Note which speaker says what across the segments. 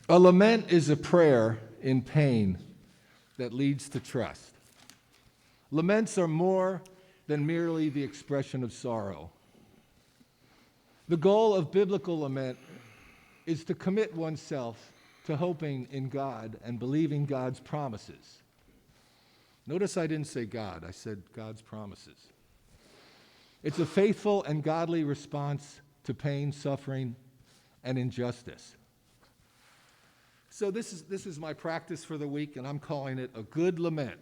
Speaker 1: A lament is a prayer in pain that leads to trust. Laments are more than merely the expression of sorrow. The goal of biblical lament is to commit oneself to hoping in God and believing God's promises. Notice I didn't say God, I said God's promises. It's a faithful and godly response to pain, suffering, and injustice. So this is my practice for the week, and I'm calling it a good lament.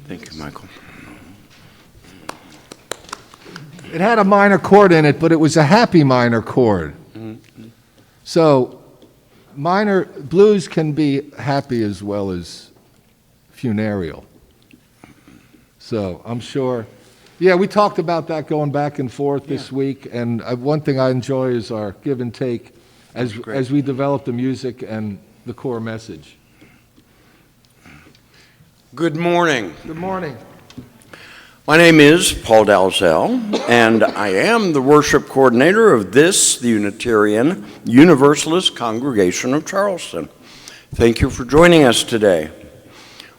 Speaker 2: Thank you, Michael.
Speaker 1: It had a minor chord in it, but it was a happy minor chord. So minor blues can be happy as well as funereal. So I'm sure, yeah, we talked about that going back and forth this week, and one thing I enjoy is our give and take as we develop the music and the core message.
Speaker 2: Good morning.
Speaker 1: Good morning.
Speaker 2: My name is Paul Dalzell, and I am the worship coordinator of this, the Unitarian Universalist Congregation of Charleston. Thank you for joining us today.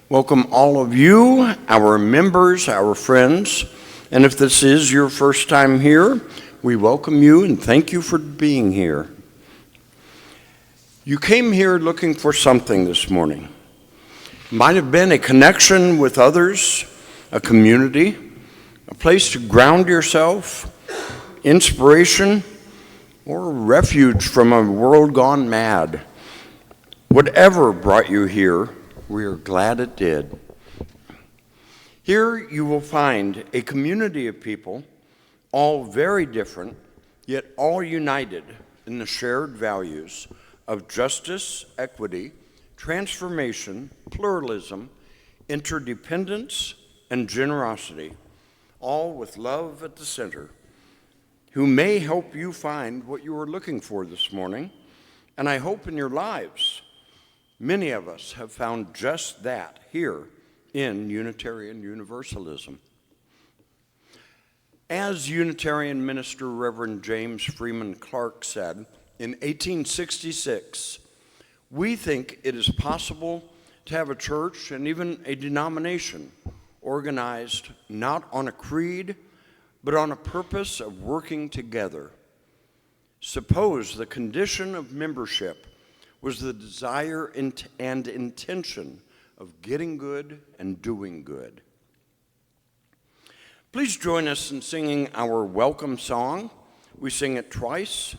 Speaker 2: Welcome all of you, our members, our friends, and if this is your first time here, we welcome you and thank you for being here. You came here looking for something this morning. Might have been a connection with others, a community, a place to ground yourself, inspiration, or refuge from a world gone mad. Whatever brought you here, we are glad it did. Here you will find a community of people, all very different, yet all united in the shared values of justice, equity, transformation, pluralism, interdependence, and generosity, all with love at the center, who may help you find what you are looking for this morning, and I hope in your lives, many of us have found just that here in Unitarian Universalism. As Unitarian minister Reverend James Freeman Clarke said in 1866, we think it is possible to have a church and even a denomination organized not on a creed, but on a purpose of working together. Suppose the condition of membership was the desire and intention of getting good and doing good. Please join us in singing our welcome song. We sing it twice,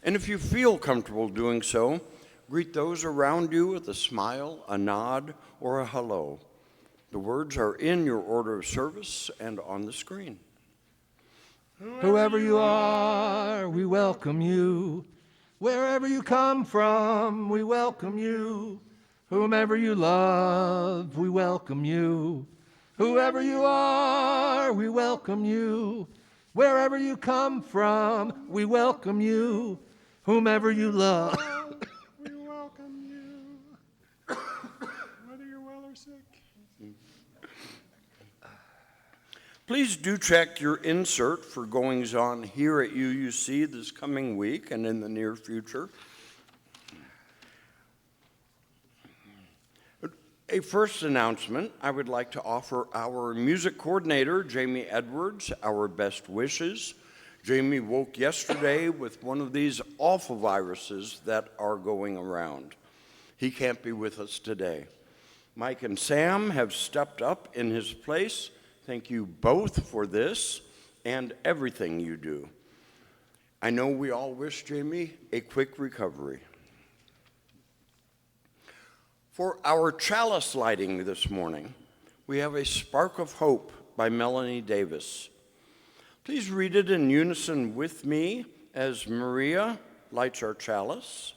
Speaker 2: and if you feel comfortable doing so, greet those around you with a smile, a nod, or a hello. The words are in your order of service and on the screen.
Speaker 1: Whoever you are, we welcome you. Wherever you come from, we welcome you. Whomever you love, we welcome you. Whoever you are, we welcome you. Wherever you come from, we welcome you. Whomever you love.
Speaker 3: We welcome you, whether you're well or sick.
Speaker 2: Please do check your insert for goings on here at UUC this coming week and in the near future. A first announcement, I would like to offer our music coordinator, Jamie Edwards, our best wishes. Jamie woke yesterday with one of these awful viruses that are going around. He can't be with us today. Mike and Sam have stepped up in his place. Thank you both for this and everything you do. I know we all wish Jamie a quick recovery. For our chalice lighting this morning, we have a Spark of Hope by Melanie Davis. Please read it in unison with me as Maria lights our chalice.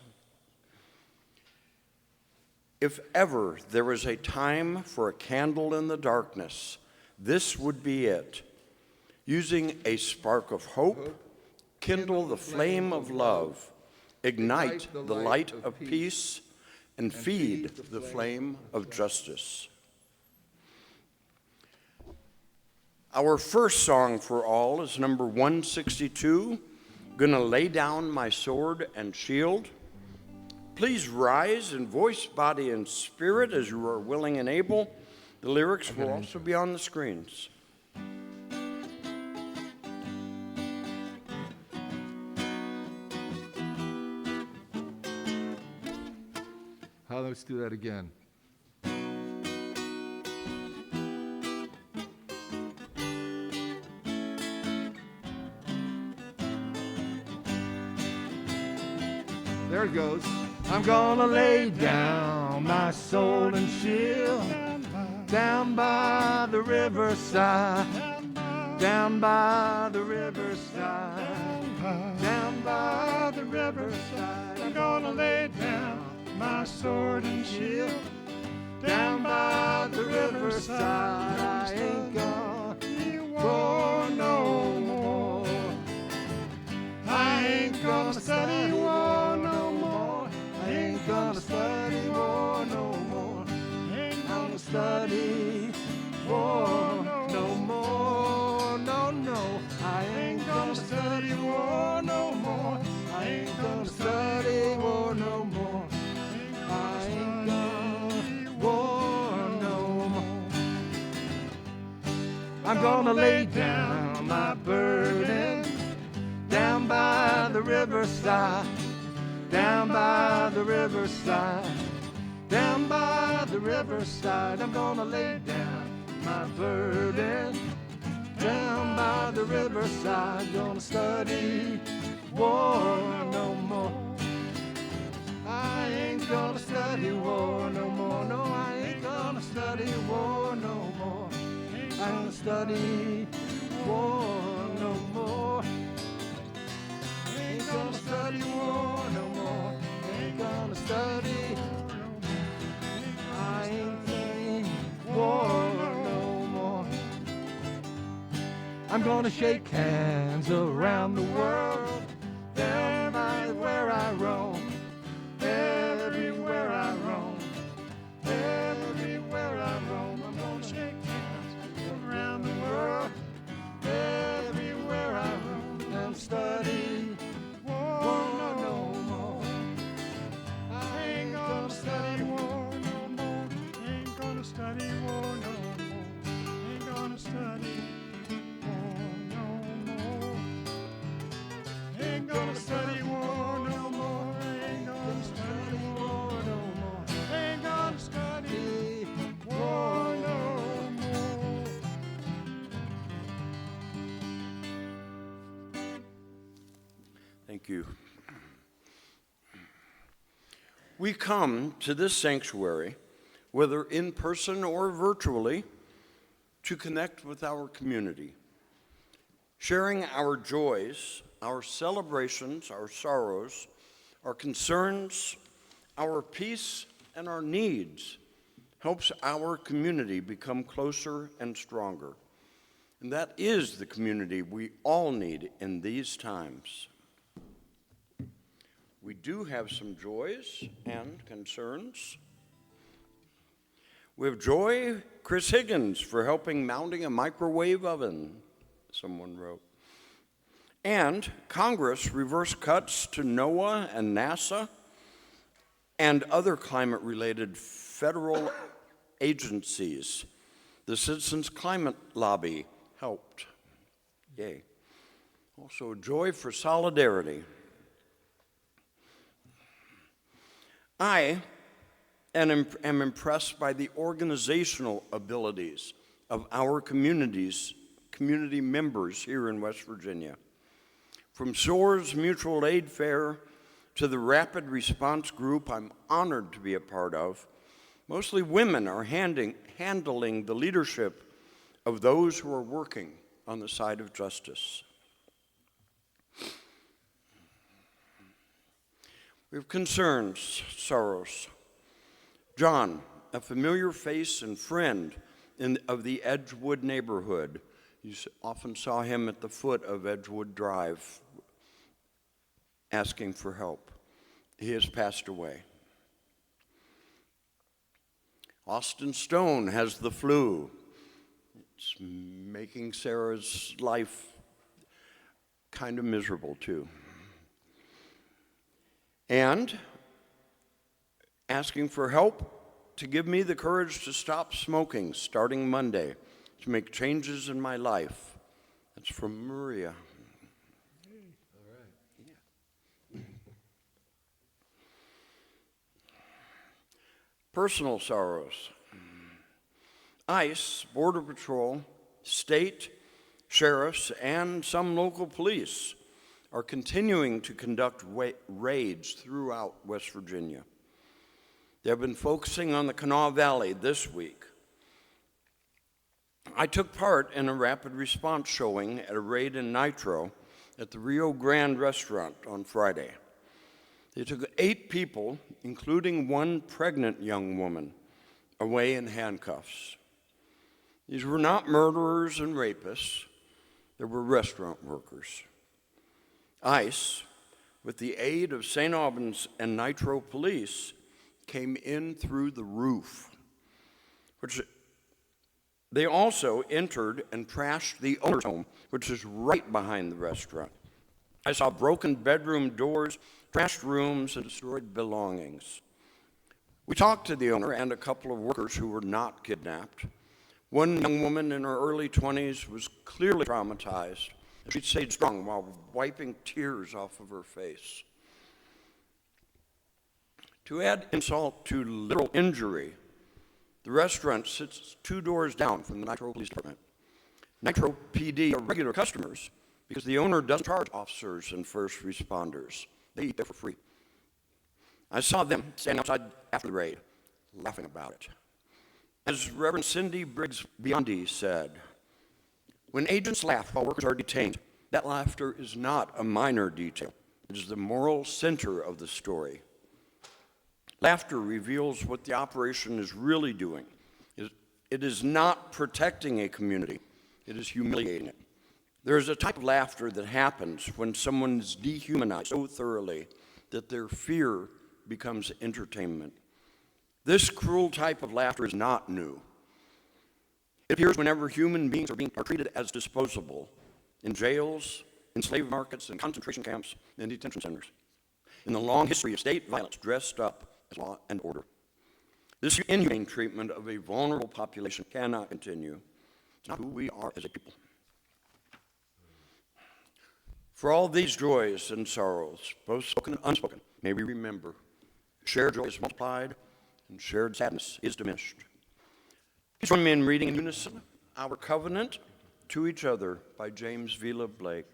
Speaker 2: If ever there was a time for a candle in the darkness, this would be it. Using a spark of hope, kindle the flame of love, ignite the light of peace, and feed the flame of justice. Our first song for all is number 162, Gonna Lay Down My Sword and Shield. Please rise in voice, body, and spirit as you are willing and able. The lyrics will also be on the screens.
Speaker 1: Let's do that again. There it goes. I'm gonna lay down my sword and shield down by the riverside, down by the riverside, down by the riverside.
Speaker 3: I'm gonna lay down my sword and shield
Speaker 1: down by the riverside. I ain't gonna war no more. I ain't gonna study war no more. I ain't gonna study war no more. Ain't gonna study war no more. No, no, I ain't gonna study war no more. I ain't gonna study war no more. I ain't gonna war no more. I'm gonna lay down my burden down by the riverside, down by the riverside, down by the riverside. I'm gonna lay down my burden down by the riverside. Gonna study war no more. I ain't gonna study war no more. No, I ain't gonna study war no more. I ain't gonna study war no more. Ain't gonna study war no more. Ain't gonna study. I ain't saying war no more. I'm gonna shake hands around the world. Everywhere I roam. Everywhere I roam. Everywhere I roam. I'm gonna shake hands around the world. Everywhere I roam. And study war no more. I ain't gonna study war no more.
Speaker 3: Ain't gonna study war no more. Ain't gonna study war no more. Ain't gonna study war no more. Ain't gonna study war no more. Ain't gonna study war no more.
Speaker 2: Thank you. We come to this sanctuary, whether in person or virtually, to connect with our community, sharing our joys, our celebrations, our sorrows, our concerns, our peace, and our needs helps our community become closer and stronger. And that is the community we all need in these times. We do have some joys and concerns. We have joy, Chris Higgins, for helping mounting a microwave oven, someone wrote. And Congress reversed cuts to NOAA and NASA and other climate-related federal agencies. The Citizens Climate Lobby helped. Yay. Also, joy for solidarity. I am impressed by the organizational abilities of our community members here in West Virginia. From SOAR's Mutual Aid Fair to the Rapid Response Group I'm honored to be a part of, mostly women are handling the leadership of those who are working on the side of justice. We have concerns, sorrows. John, a familiar face and friend of the Edgewood neighborhood. You often saw him at the foot of Edgewood Drive asking for help. He has passed away. Austin Stone has the flu. It's making Sarah's life kind of miserable too. And asking for help to give me the courage to stop smoking starting Monday, to make changes in my life. That's from Maria.
Speaker 1: All right.
Speaker 2: Yeah. Personal sorrows. ICE, Border Patrol, state, sheriffs, and some local police are continuing to conduct raids throughout West Virginia. They have been focusing on the Kanawha Valley this week. I took part in a rapid response showing at a raid in Nitro at the Rio Grande restaurant on Friday. They took 8 people, including one pregnant young woman, away in handcuffs. These were not murderers and rapists. They were restaurant workers. ICE, with the aid of St. Albans and Nitro police, came in through the roof, which they also entered and trashed the owner's home, which is right behind the restaurant. I saw broken bedroom doors, trashed rooms, and destroyed belongings. We talked to the owner and a couple of workers who were not kidnapped. One young woman in her early 20s was clearly traumatized. She stayed strong while wiping tears off of her face. To add insult to literal injury, the restaurant sits 2 doors down from the Nitro Police Department. Nitro PD are regular customers because the owner doesn't charge officers and first responders. They eat there for free. I saw them standing outside after the raid, laughing about it. As Reverend Cindy Briggs Biondi said, when agents laugh while workers are detained, that laughter is not a minor detail. It is the moral center of the story. Laughter reveals what the operation is really doing. It is not protecting a community. It is humiliating it. There is a type of laughter that happens when someone is dehumanized so thoroughly that their fear becomes entertainment. This cruel type of laughter is not new. It appears whenever human beings are treated as disposable in jails, in slave markets, in concentration camps, and detention centers. In the long history of state violence dressed up as law and order. This inhumane treatment of a vulnerable population cannot continue. It's not who we are as a people. For all these joys and sorrows, both spoken and unspoken, may we remember, shared joy is multiplied and shared sadness is diminished. Please join me in reading in unison Our Covenant to Each Other by James Vila Blake.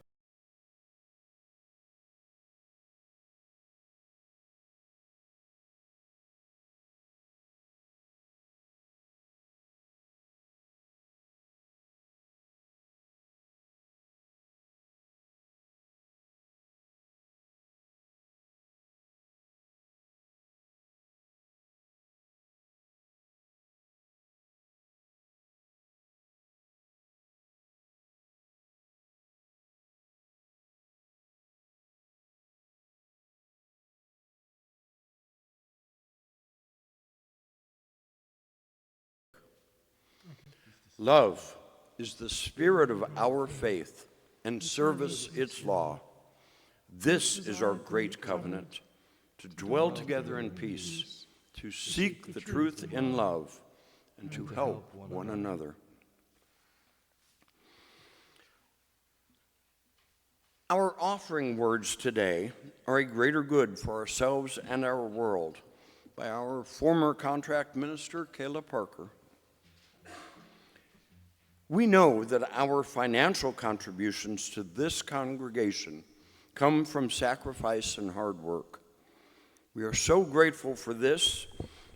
Speaker 2: Love is the spirit of our faith, and service its law. This is our great covenant, to dwell together in peace, to seek the truth in love, and to help one another. Our offering words today are a greater good for ourselves and our world by our former contract minister, Kayla Parker. We know that our financial contributions to this congregation come from sacrifice and hard work. We are so grateful for this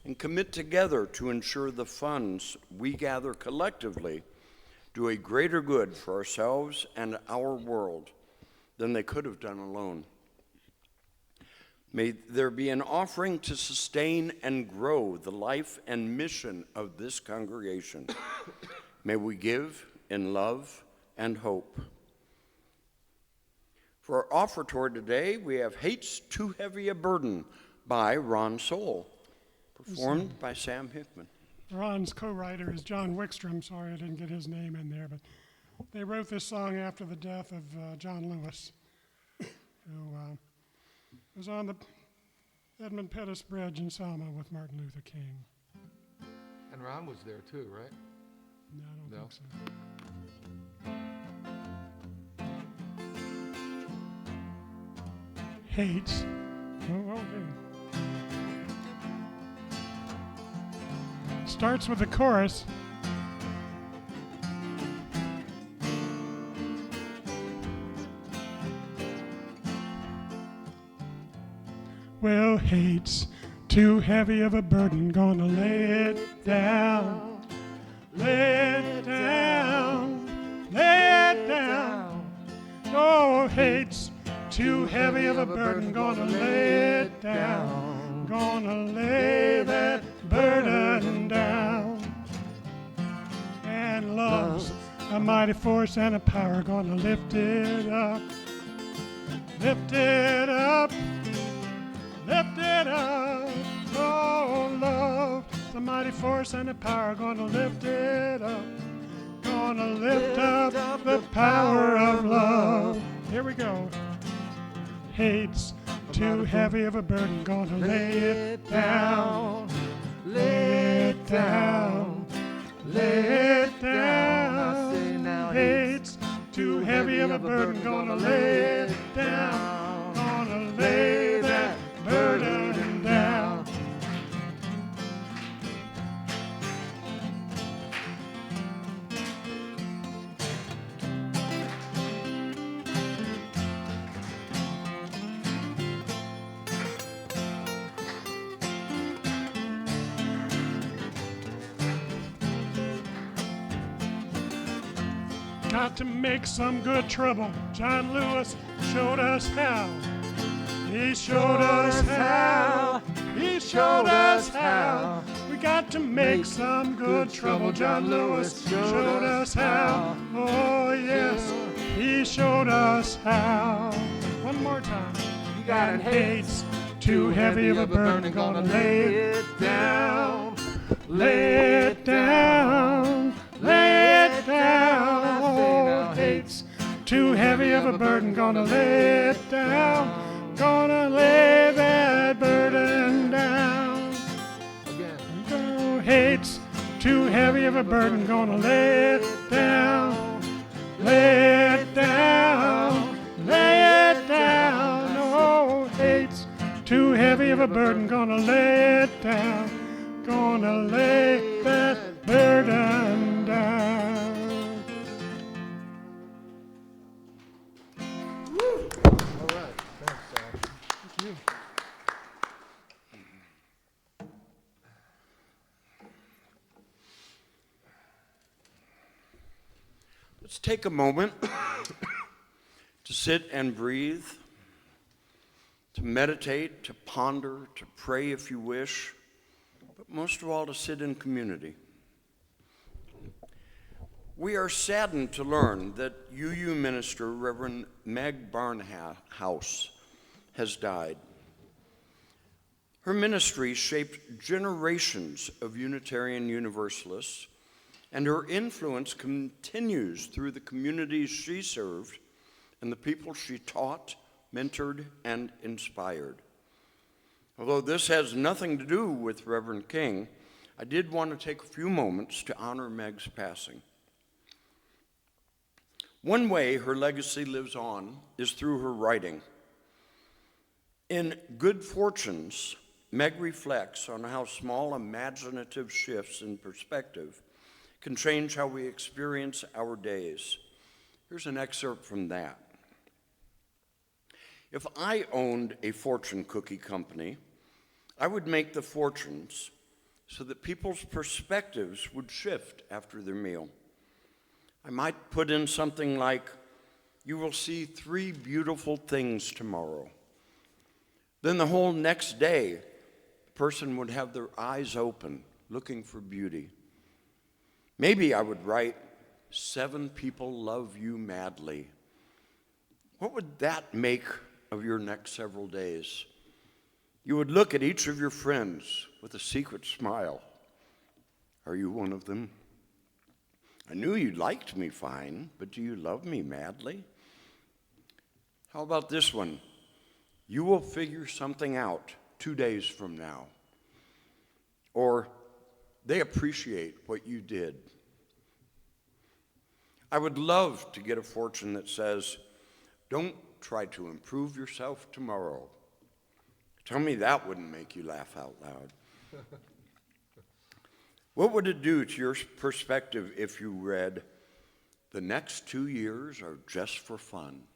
Speaker 2: and commit together to ensure the funds we gather collectively do a greater good for ourselves and our world than they could have done alone. May there be an offering to sustain and grow the life and mission of this congregation. May we give in love and hope. For our offertory today, we have Hate's Too Heavy a Burden by Ron Soul, performed by Sam Hickman.
Speaker 3: Ron's co-writer is John Wickstrom. Sorry I didn't get his name in there, but they wrote this song after the death of John Lewis, who was on the Edmund Pettus Bridge in Selma with Martin Luther King.
Speaker 1: And Ron was there too, right?
Speaker 3: No, I don't
Speaker 1: No?
Speaker 3: think so. Hates. Oh, okay. Starts with the chorus. Well, hate's too heavy of a burden, gonna lay it down, lay it down, lay it down. Oh, hate's too heavy of a burden, gonna lay it down, gonna lay that burden down. And love's a mighty force and a power, gonna lift it up, lift it up. Lift it up, oh love, the mighty force and the power, gonna lift it up, gonna lift up the power of love. Here we go. Hate's too heavy of a burden, gonna lay it down, lay it down, lay it down. Hate's too heavy of a burden, gonna lay it down, gonna lay that burden down. Got to make some good trouble. John Lewis showed us how. He showed us how. He showed us how. We got to make some good trouble. John Lewis showed us how. Oh yes, he showed us how. One more time. You got an hate's too heavy of a burden, gonna lay it down, lay it down, lay it down. Oh, hate's too heavy of a burden, gonna lay it down. Gonna lay that burden down.
Speaker 1: Again.
Speaker 3: Oh, hate's too heavy of a burden, gonna lay it down, lay it down, lay it down. Oh, hate's too heavy of a burden, gonna lay it down, gonna lay that burden down.
Speaker 1: All right. Thanks, Sam.
Speaker 3: Thank you.
Speaker 2: Let's take a moment to sit and breathe, to meditate, to ponder, to pray if you wish, but most of all to sit in community. We are saddened to learn that UU minister Reverend Meg Barnhouse has died. Her ministry shaped generations of Unitarian Universalists and her influence continues through the communities she served and the people she taught, mentored, and inspired. Although this has nothing to do with Reverend King, I did want to take a few moments to honor Meg's passing. One way her legacy lives on is through her writing. In Good Fortunes, Meg reflects on how small imaginative shifts in perspective can change how we experience our days. Here's an excerpt from that. If I owned a fortune cookie company, I would make the fortunes so that people's perspectives would shift after their meal. I might put in something like, "You will see 3 beautiful things tomorrow." Then the whole next day, the person would have their eyes open, looking for beauty. Maybe I would write, 7 people love you madly. What would that make of your next several days? You would look at each of your friends with a secret smile. Are you one of them? I knew you liked me fine, but do you love me madly? How about this one? You will figure something out 2 days from now. Or, they appreciate what you did. I would love to get a fortune that says, don't try to improve yourself tomorrow. Tell me that wouldn't make you laugh out loud. What would it do to your perspective if you read, the next 2 years are just for fun?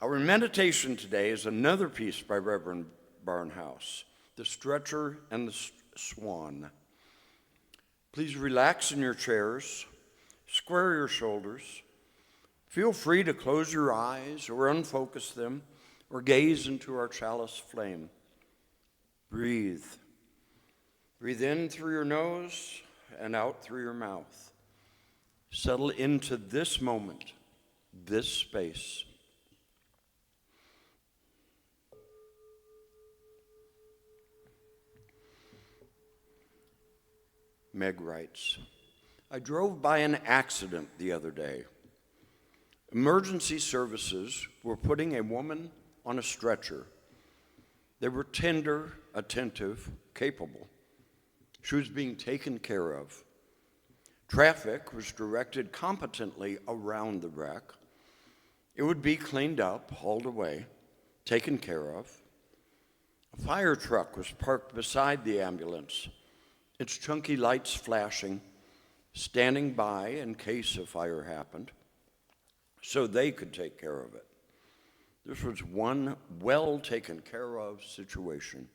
Speaker 2: Our meditation today is another piece by Reverend Barnhouse, The Stretcher and the Swan. Please relax in your chairs, square your shoulders. Feel free to close your eyes or unfocus them or gaze into our chalice flame. Breathe. Breathe in through your nose and out through your mouth. Settle into this moment, this space. Meg writes, I drove by an accident the other day. Emergency services were putting a woman on a stretcher. They were tender, attentive, capable. She was being taken care of. Traffic was directed competently around the wreck. It would be cleaned up, hauled away, taken care of. A fire truck was parked beside the ambulance, its chunky lights flashing, standing by in case a fire happened, so they could take care of it. This was one well taken care of situation.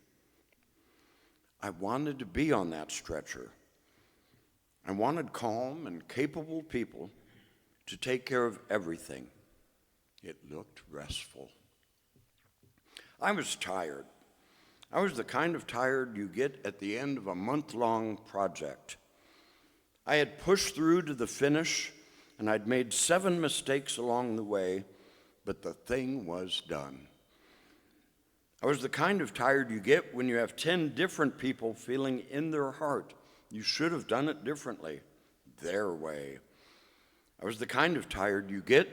Speaker 2: I wanted to be on that stretcher. I wanted calm and capable people to take care of everything. It looked restful. I was tired. I was the kind of tired you get at the end of a month-long project. I had pushed through to the finish, and I'd made 7 mistakes along the way, but the thing was done. I was the kind of tired you get when you have 10 different people feeling in their heart you should have done it differently, their way. I was the kind of tired you get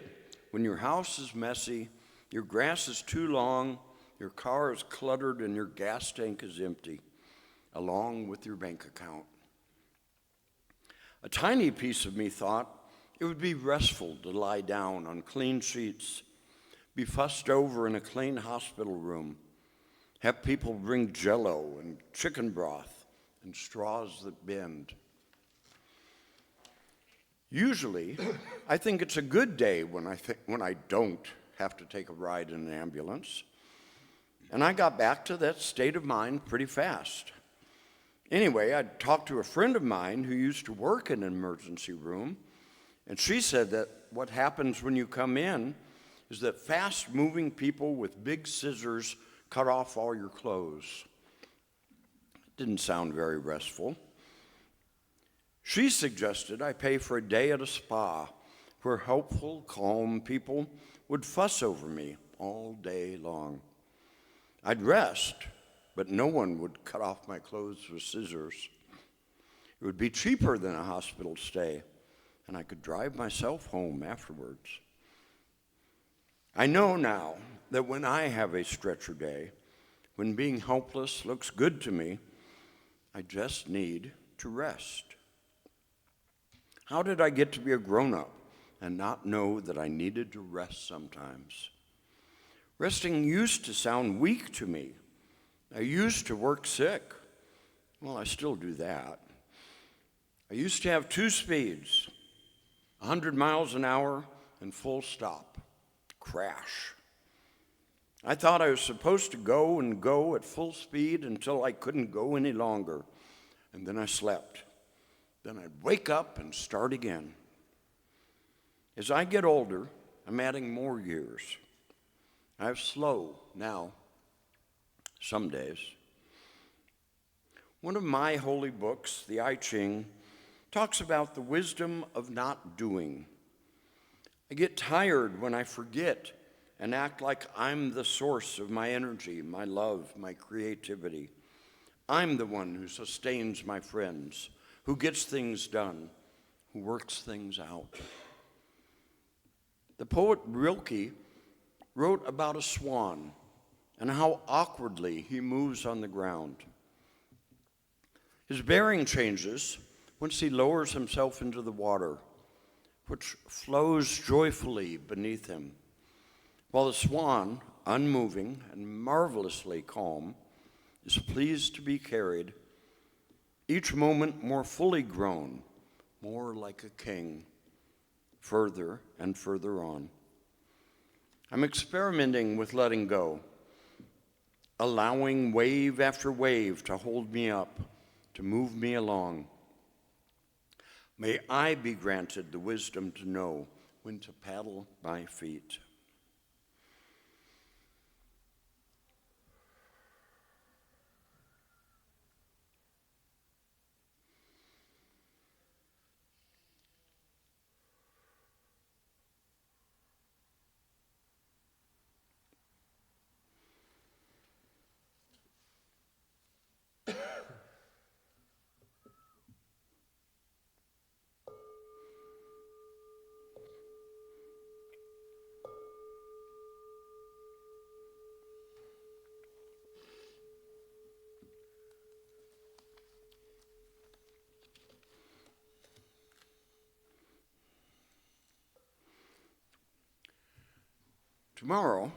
Speaker 2: when your house is messy, your grass is too long, your car is cluttered, and your gas tank is empty, along with your bank account. A tiny piece of me thought it would be restful to lie down on clean sheets, be fussed over in a clean hospital room, have people bring Jell-O and chicken broth and straws that bend. Usually, I think it's a good day when I don't have to take a ride in an ambulance. And I got back to that state of mind pretty fast. Anyway, I talked to a friend of mine who used to work in an emergency room, and she said that what happens when you come in is that fast-moving people with big scissors cut off all your clothes. Didn't sound very restful. She suggested I pay for a day at a spa where helpful, calm people would fuss over me all day long. I'd rest, but no one would cut off my clothes with scissors. It would be cheaper than a hospital stay, and I could drive myself home afterwards. I know now that when I have a stretcher day, when being helpless looks good to me, I just need to rest. How did I get to be a grown-up and not know that I needed to rest sometimes? Resting used to sound weak to me. I used to work sick. Well, I still do that. I used to have 2 speeds, 100 miles an hour and full stop. Crash. I thought I was supposed to go and go at full speed until I couldn't go any longer, and then I slept. Then I'd wake up and start again. As I get older, I'm adding more years. I have slow now, some days. One of my holy books, the I Ching, talks about the wisdom of not doing. I get tired when I forget and act like I'm the source of my energy, my love, my creativity. I'm the one who sustains my friends, who gets things done, who works things out. The poet Rilke wrote about a swan and how awkwardly he moves on the ground. His bearing changes once he lowers himself into the water, which flows joyfully beneath him, while the swan, unmoving and marvelously calm, is pleased to be carried, each moment more fully grown, more like a king, further and further on. I'm experimenting with letting go, allowing wave after wave to hold me up, to move me along. May I be granted the wisdom to know when to paddle my feet. Tomorrow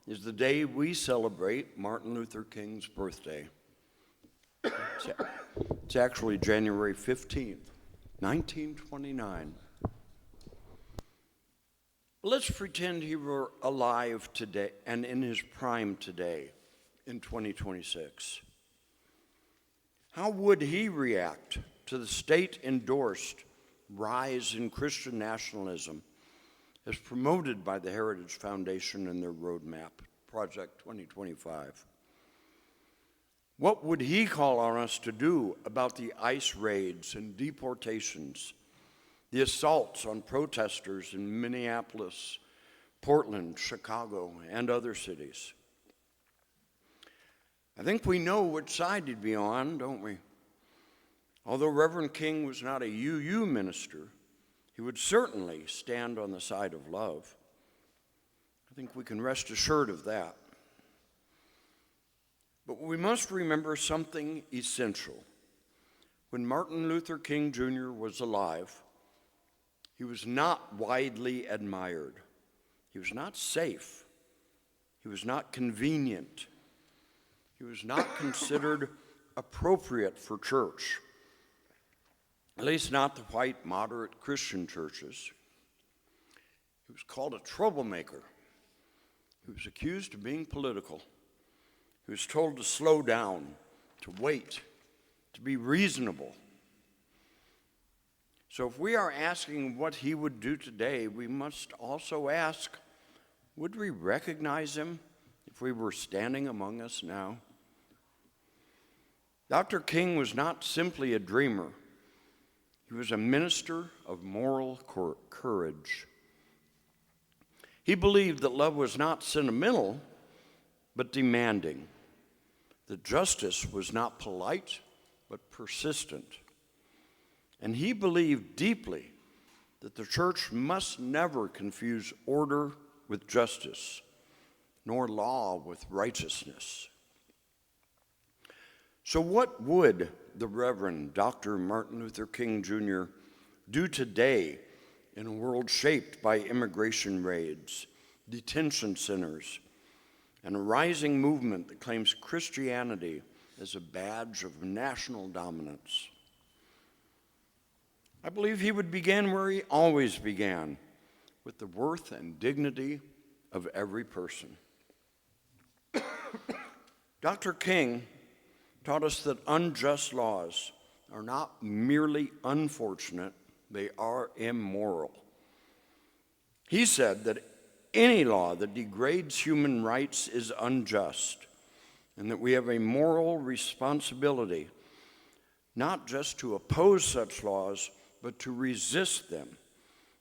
Speaker 2: is the day we celebrate Martin Luther King's birthday. It's actually January 15th, 1929. Let's pretend he were alive today and in his prime today in 2026. How would he react to the state-endorsed rise in Christian nationalism as promoted by the Heritage Foundation in their roadmap, Project 2025? What would he call on us to do about the ICE raids and deportations, the assaults on protesters in Minneapolis, Portland, Chicago, and other cities? I think we know which side he'd be on, don't we? Although Reverend King was not a UU minister, he would certainly stand on the side of love. I think we can rest assured of that. But we must remember something essential. When Martin Luther King Jr. was alive, he was not widely admired. He was not safe. He was not convenient. He was not considered appropriate for church, at least not the white moderate Christian churches. He was called a troublemaker. He was accused of being political. He was told to slow down, to wait, to be reasonable. So if we are asking what he would do today, we must also ask, would we recognize him if we were standing among us now? Dr. King was not simply a dreamer. He was a minister of moral courage. He believed that love was not sentimental, but demanding. That justice was not polite, but persistent. and he believed deeply that the church must never confuse order with justice, nor law with righteousness. So what would the Reverend Dr. Martin Luther King Jr. do today in a world shaped by immigration raids, detention centers, and a rising movement that claims Christianity as a badge of national dominance? I believe he would begin where he always began, with the worth and dignity of every person. Dr. King taught us that unjust laws are not merely unfortunate, they are immoral. He said that any law that degrades human rights is unjust, and that we have a moral responsibility not just to oppose such laws, but to resist them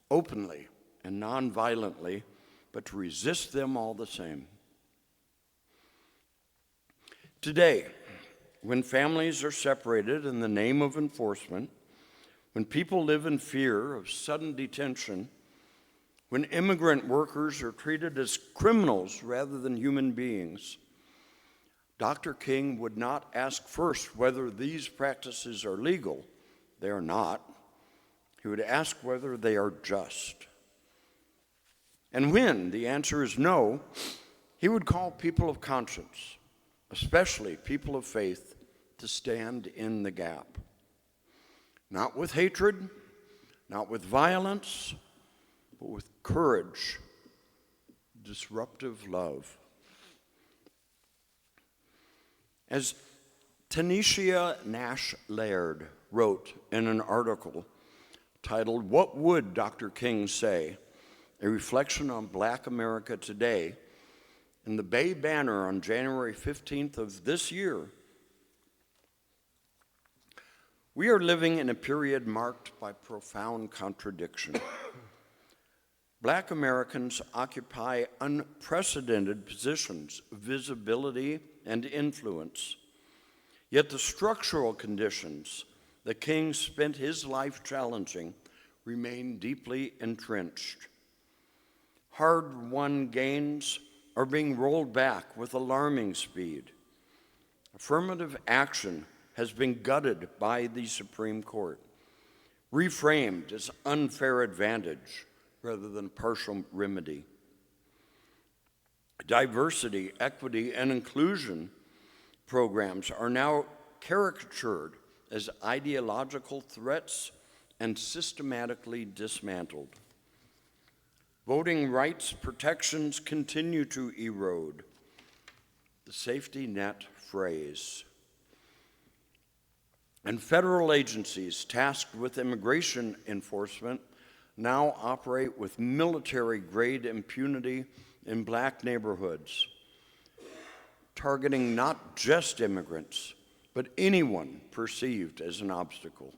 Speaker 2: openly and nonviolently, but to resist them all the same. Today, when families are separated in the name of enforcement, when people live in fear of sudden detention, when immigrant workers are treated as criminals rather than human beings, Dr. King would not ask first whether these practices are legal. They are not. He would ask whether they are just. And when the answer is no, he would call people of conscience, especially people of faith, to stand in the gap. Not with hatred, not with violence, but with courage, disruptive love. As Tanisha Nash Laird wrote in an article titled, "What Would Dr. King Say?" A reflection on Black America today, in the Bay Banner on January 15th of this year, we are living in a period marked by profound contradiction. Black Americans occupy unprecedented positions of visibility and influence, yet the structural conditions that King spent his life challenging remain deeply entrenched. Hard-won gains are being rolled back with alarming speed. Affirmative action has been gutted by the Supreme Court, reframed as unfair advantage rather than partial remedy. Diversity, equity, and inclusion programs are now caricatured as ideological threats and systematically dismantled. Voting rights protections continue to erode. The safety net frays. And federal agencies tasked with immigration enforcement now operate with military-grade impunity in Black neighborhoods, targeting not just immigrants, but anyone perceived as an obstacle.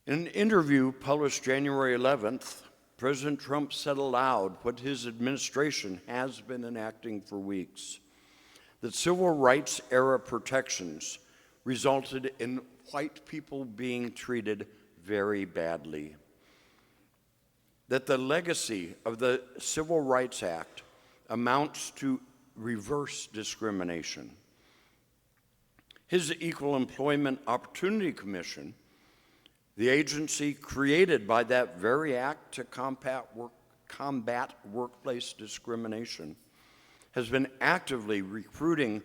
Speaker 2: In an interview published January 11th, President Trump said aloud what his administration has been enacting for weeks, that civil rights era protections resulted in white people being treated very badly, that the legacy of the Civil Rights Act amounts to reverse discrimination. His Equal Employment Opportunity Commission, the agency created by that very act to combat workplace discrimination, has been actively recruiting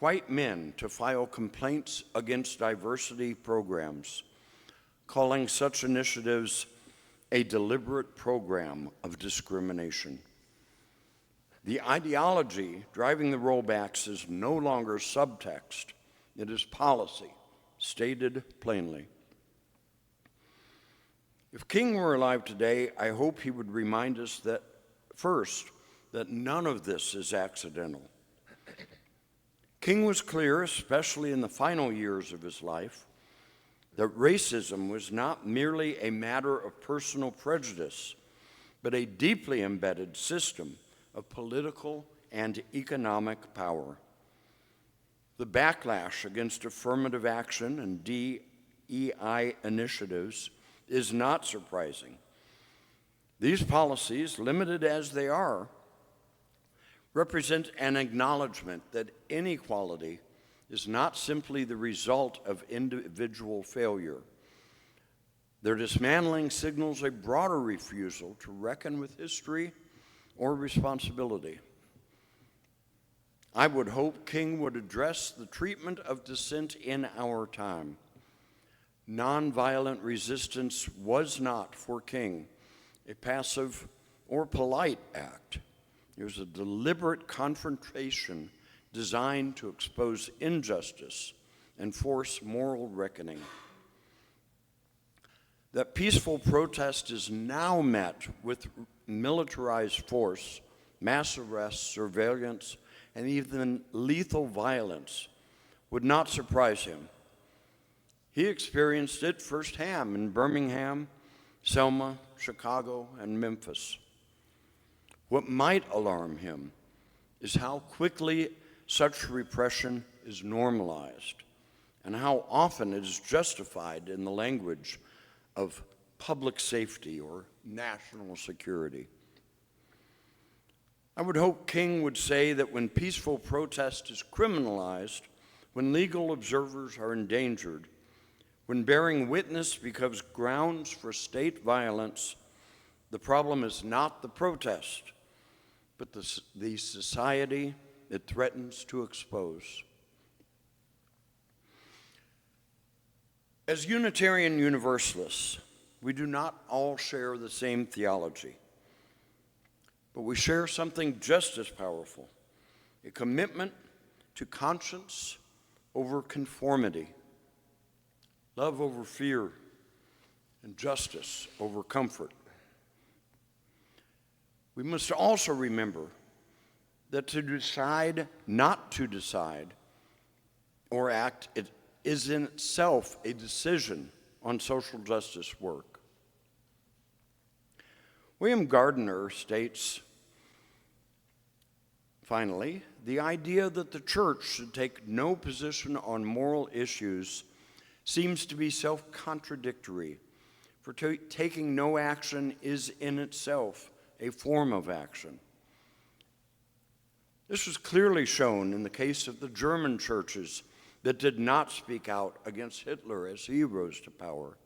Speaker 2: white men to file complaints against diversity programs, calling such initiatives a deliberate program of discrimination. The ideology driving the rollbacks is no longer subtext, it is policy, stated plainly. If King were alive today, I hope he would remind us that, first, that none of this is accidental. King was clear, especially in the final years of his life, that racism was not merely a matter of personal prejudice, but a deeply embedded system of political and economic power. The backlash against affirmative action and DEI initiatives is not surprising. These policies, limited as they are, represent an acknowledgement that inequality is not simply the result of individual failure. Their dismantling signals a broader refusal to reckon with history or responsibility. I would hope King would address the treatment of dissent in our time. Nonviolent resistance was not, for King, a passive or polite act. It was a deliberate confrontation designed to expose injustice and force moral reckoning. That peaceful protest is now met with militarized force, mass arrests, surveillance, and even lethal violence would not surprise him. He experienced it firsthand in Birmingham, Selma, Chicago, and Memphis. What might alarm him is how quickly such repression is normalized and how often it is justified in the language of public safety or national security. I would hope King would say that when peaceful protest is criminalized, when legal observers are endangered, when bearing witness becomes grounds for state violence, the problem is not the protest, but the society it threatens to expose. As Unitarian Universalists, we do not all share the same theology, but we share something just as powerful, a commitment to conscience over conformity, love over fear, and justice over comfort. We must also remember that to decide not to decide or act, it is in itself a decision on social justice work. William Gardner states, finally, the idea that the church should take no position on moral issues seems to be self-contradictory, for taking no action is in itself a form of action. This was clearly shown in the case of the German churches that did not speak out against Hitler as he rose to power.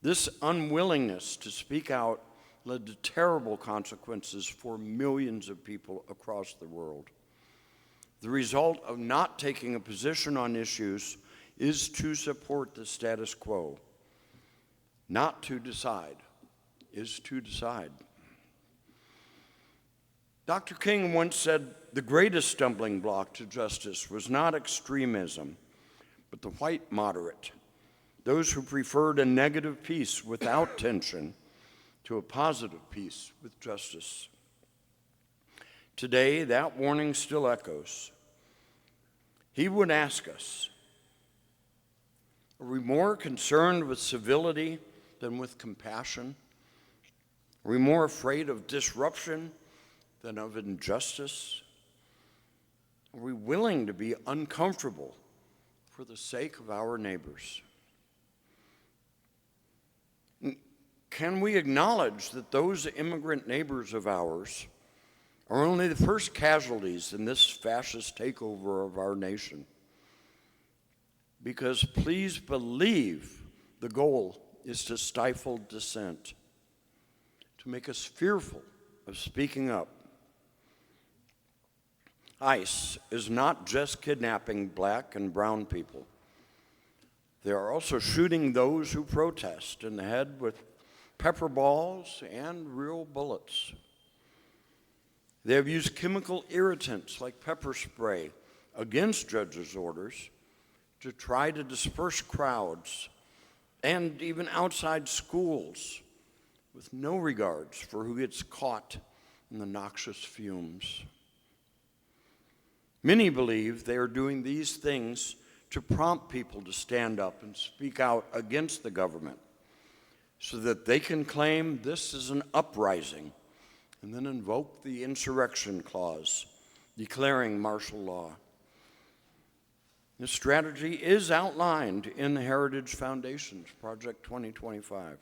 Speaker 2: This unwillingness to speak out led to terrible consequences for millions of people across the world. The result of not taking a position on issues is to support the status quo. Not to decide is to decide. Dr. King once said, the greatest stumbling block to justice was not extremism, but the white moderate, those who preferred a negative peace without tension to a positive peace with justice. Today, that warning still echoes. He would ask us, are we more concerned with civility than with compassion? Are we more afraid of disruption than of injustice? Are we willing to be uncomfortable for the sake of our neighbors? Can we acknowledge that those immigrant neighbors of ours are only the first casualties in this fascist takeover of our nation? Because please believe the goal is to stifle dissent, to make us fearful of speaking up. ICE is not just kidnapping black and brown people. They are also shooting those who protest in the head with pepper balls and real bullets. They have used chemical irritants like pepper spray against judges' orders to try to disperse crowds and even outside schools with no regards for who gets caught in the noxious fumes. Many believe they are doing these things to prompt people to stand up and speak out against the government so that they can claim this is an uprising and then invoke the insurrection clause, declaring martial law. This strategy is outlined in the Heritage Foundation's Project 2025.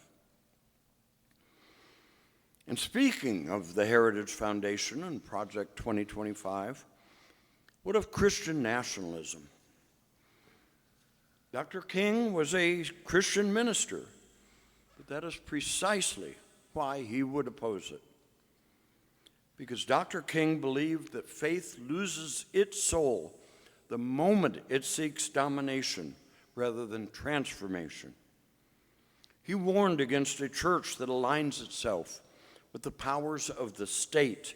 Speaker 2: And speaking of the Heritage Foundation and Project 2025, what of Christian nationalism? Dr. King was a Christian minister, but that is precisely why he would oppose it. Because Dr. King believed that faith loses its soul the moment it seeks domination rather than transformation. He warned against a church that aligns itself with the powers of the state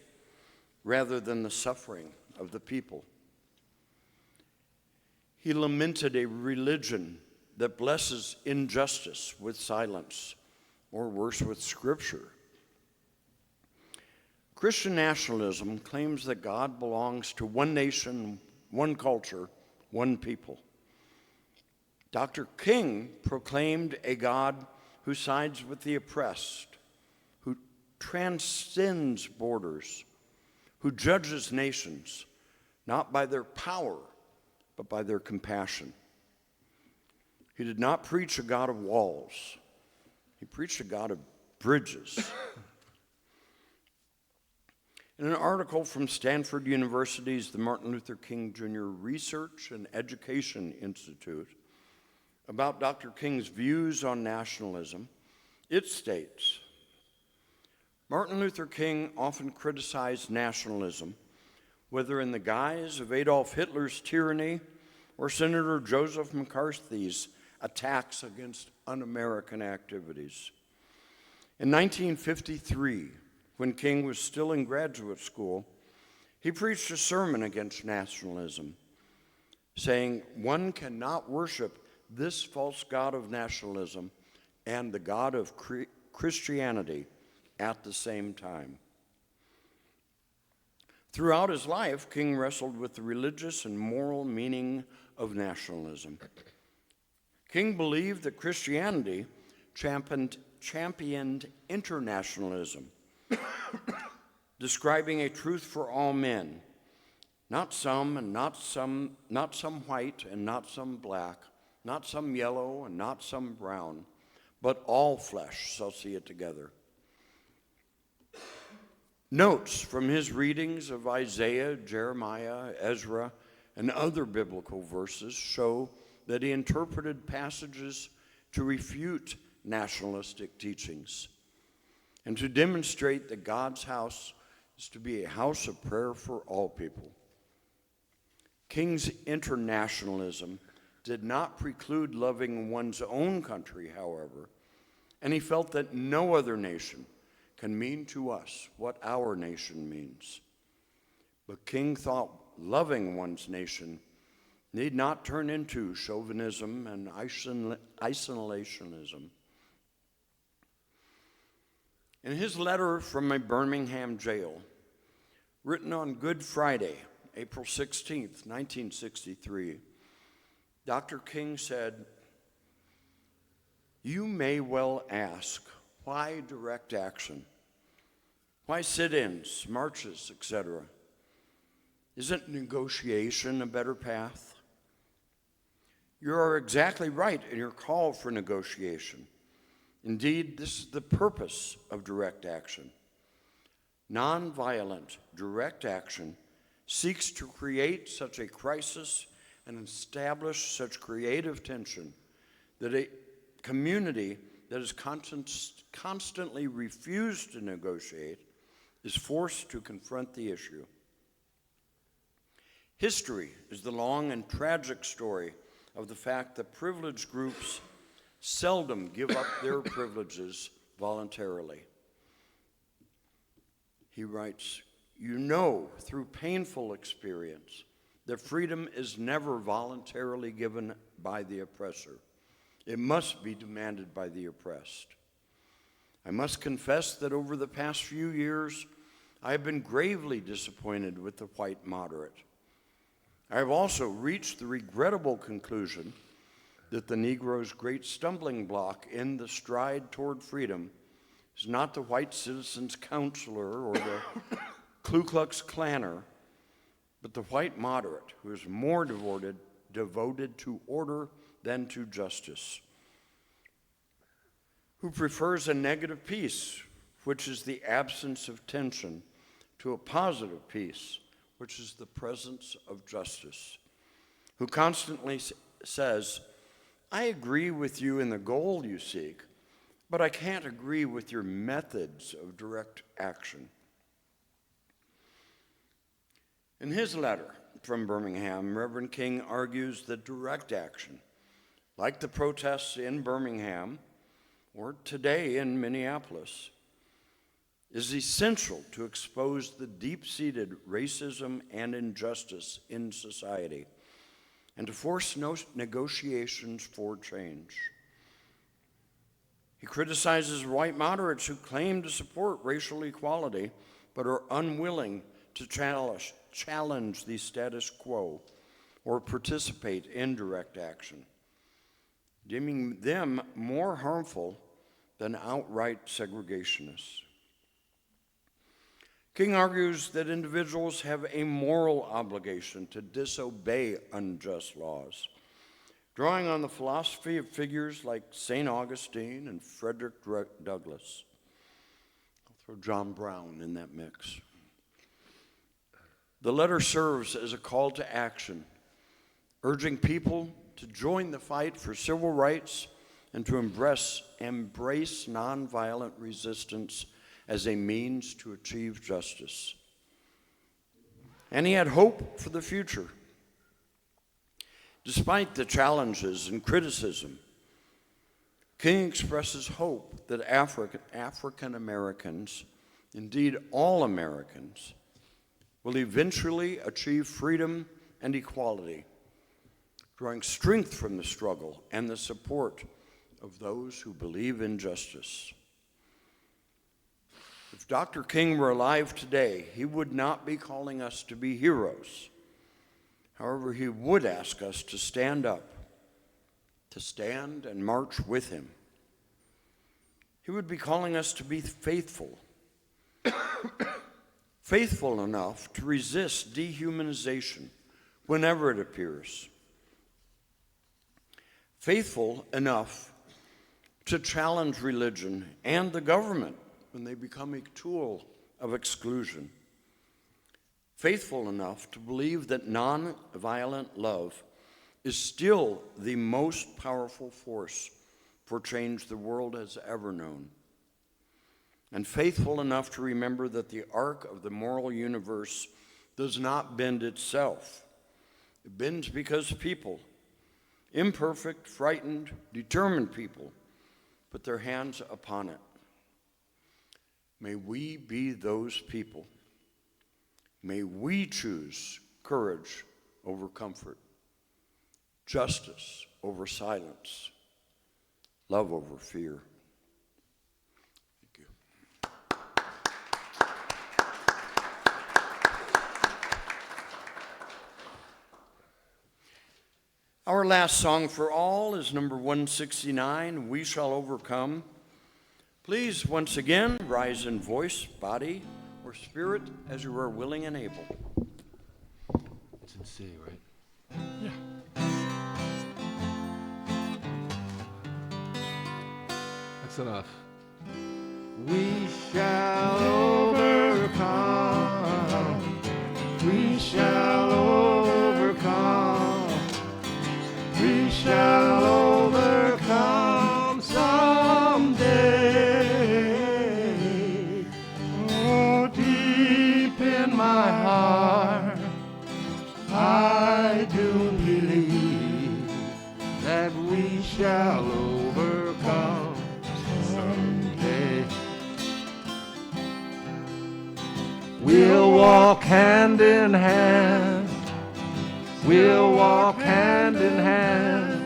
Speaker 2: rather than the suffering of the people. He lamented a religion that blesses injustice with silence, or worse, with Scripture. Christian nationalism claims that God belongs to one nation, one culture, one people. Dr. King proclaimed a God who sides with the oppressed, who transcends borders, who judges nations, not by their power, but by their compassion. He did not preach a God of walls. He preached a God of bridges. In an article from Stanford University's the Martin Luther King Jr. Research and Education Institute about Dr. King's views on nationalism, it states, Martin Luther King often criticized nationalism, whether in the guise of Adolf Hitler's tyranny or Senator Joseph McCarthy's attacks against un-American activities. In 1953, when King was still in graduate school, he preached a sermon against nationalism, saying, one cannot worship this false god of nationalism and the God of Christianity at the same time. Throughout his life, King wrestled with the religious and moral meaning of nationalism. King believed that Christianity championed internationalism, describing a truth for all men, not some and not some white and not some black, not some yellow and not some brown, but all flesh shall see it together. Notes from his readings of Isaiah, Jeremiah, Ezra, and other biblical verses show that he interpreted passages to refute nationalistic teachings and to demonstrate that God's house is to be a house of prayer for all people. King's internationalism did not preclude loving one's own country, however, and he felt that no other nation can mean to us what our nation means. But King thought loving one's nation need not turn into chauvinism and isolationism. In his letter from a Birmingham jail, written on Good Friday, April 16th, 1963, Dr. King said, "You may well ask, why direct action? Why sit-ins, marches, etc.? Isn't negotiation a better path? You are exactly right in your call for negotiation. Indeed, this is the purpose of direct action. Nonviolent direct action seeks to create such a crisis and establish such creative tension that a community that has constantly refused to negotiate is forced to confront the issue. History is the long and tragic story of the fact that privileged groups seldom give up their privileges voluntarily." He writes, "You know through painful experience that freedom is never voluntarily given by the oppressor. It must be demanded by the oppressed. I must confess that over the past few years, I have been gravely disappointed with the white moderate. I have also reached the regrettable conclusion that the Negro's great stumbling block in the stride toward freedom is not the white citizen's counselor or the Ku Klux Klanner, but the white moderate who is more devoted to order than to justice, who prefers a negative peace, which is the absence of tension, to a positive peace, which is the presence of justice, who constantly says, I agree with you in the goal you seek, but I can't agree with your methods of direct action. In his letter from Birmingham, Reverend King argues that direct action, like the protests in Birmingham or today in Minneapolis, is essential to expose the deep-seated racism and injustice in society and to force negotiations for change. He criticizes white moderates who claim to support racial equality but are unwilling to challenge the status quo or participate in direct action, deeming them more harmful than outright segregationists. King argues that individuals have a moral obligation to disobey unjust laws, drawing on the philosophy of figures like St. Augustine and Frederick Douglass. I'll throw John Brown in that mix. The letter serves as a call to action, urging people to join the fight for civil rights and to embrace nonviolent resistance as a means to achieve justice. And he had hope for the future. Despite the challenges and criticism, King expresses hope that African Americans, indeed all Americans, will eventually achieve freedom and equality, drawing strength from the struggle and the support of those who believe in justice. If Dr. King were alive today, he would not be calling us to be heroes. However, he would ask us to stand up, to stand and march with him. He would be calling us to be faithful, faithful enough to resist dehumanization whenever it appears, faithful enough to challenge religion and the government when they become a tool of exclusion, faithful enough to believe that nonviolent love is still the most powerful force for change the world has ever known, and faithful enough to remember that the arc of the moral universe does not bend itself. It bends because people, imperfect, frightened, determined people, put their hands upon it. May we be those people. May we choose courage over comfort, justice over silence, love over fear. Thank you. Our last song for all is number 169, We Shall Overcome. Please, once again, rise in voice, body, or spirit as you are willing and able.
Speaker 1: It's in C, right?
Speaker 3: Yeah.
Speaker 1: That's enough. We shall overcome. We shall overcome. We shall overcome someday. Oh, deep in my heart, I do believe that we shall overcome someday. We'll walk hand in hand. We'll walk hand in hand.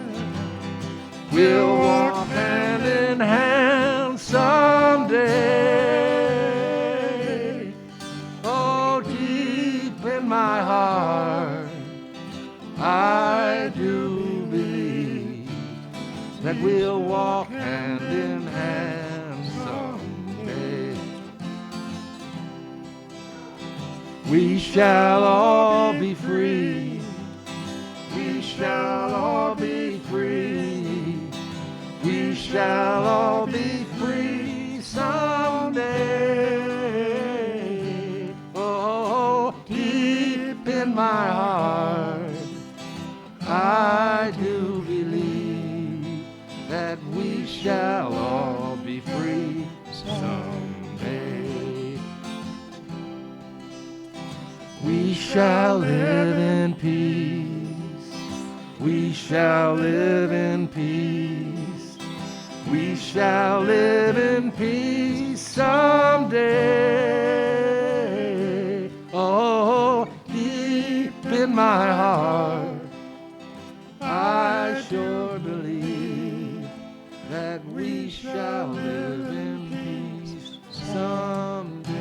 Speaker 1: We'll walk hand in hand someday. Oh, deep in my heart, I do believe that we'll walk hand in hand someday. We shall all be free. We shall all be free. We shall all be free someday. Oh, deep in my heart, I do believe that we shall all be free someday. We shall live in peace. We shall live in peace. We shall live in peace someday. Oh, deep in my heart, I sure believe that we shall live in peace someday.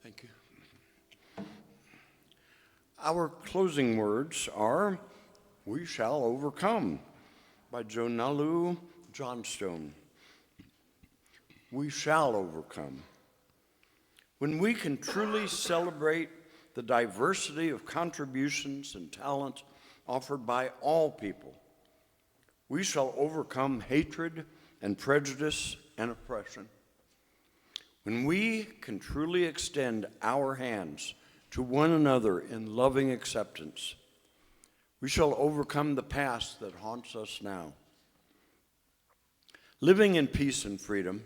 Speaker 2: Thank you. Our closing words are, "We Shall Overcome" by Jonalu Johnstone. We shall overcome. When we can truly celebrate the diversity of contributions and talent offered by all people, we shall overcome hatred and prejudice and oppression. When we can truly extend our hands to one another in loving acceptance, we shall overcome the past that haunts us now. Living in peace and freedom,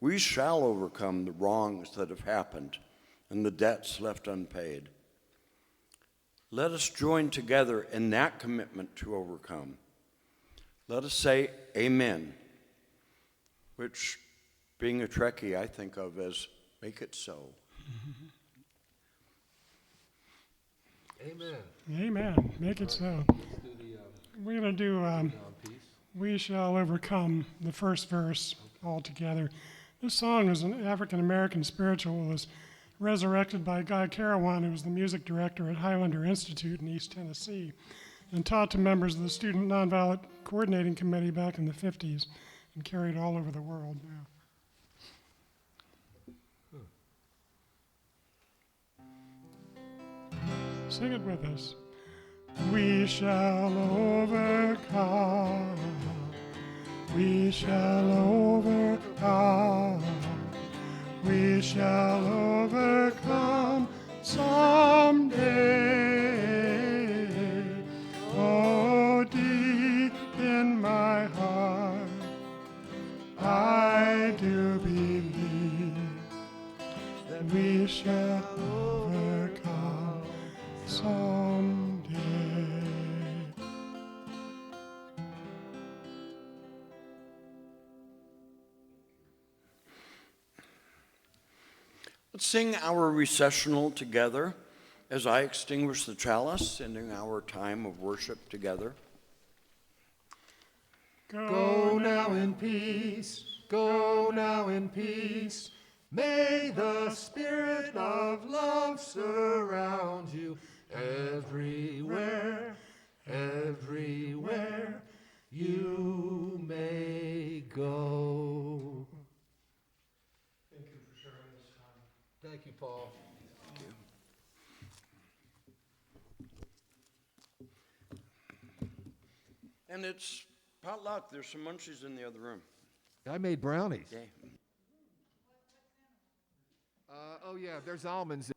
Speaker 2: we shall overcome the wrongs that have happened and the debts left unpaid. Let us join together in that commitment to overcome. Let us say amen, which, being a Trekkie, I think of as make it so.
Speaker 1: Amen.
Speaker 3: Amen. Make it so. We're going to do We Shall Overcome, the first verse all together. This song is an African-American spiritual. It was resurrected by Guy Carawan, who was the music director at Highlander Institute in East Tennessee, and taught to members of the Student Nonviolent Coordinating Committee back in the 50s and carried all over the world now. Sing it with us. We shall overcome. We shall overcome. We shall overcome someday. Oh, deep in my heart, I do believe that we shall overcome someday.
Speaker 2: Let's sing our recessional together as I extinguish the chalice, ending our time of worship together.
Speaker 1: Go now in peace, go now in peace. May the spirit of love surround you everywhere, everywhere you may go. Thank you for sharing this time. Thank you, Paul.
Speaker 2: And it's potluck. There's some munchies in the other room.
Speaker 1: I made brownies.
Speaker 2: Yay.
Speaker 1: Oh yeah, there's almonds.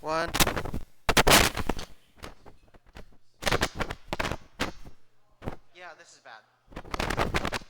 Speaker 4: One. Yeah, this is bad.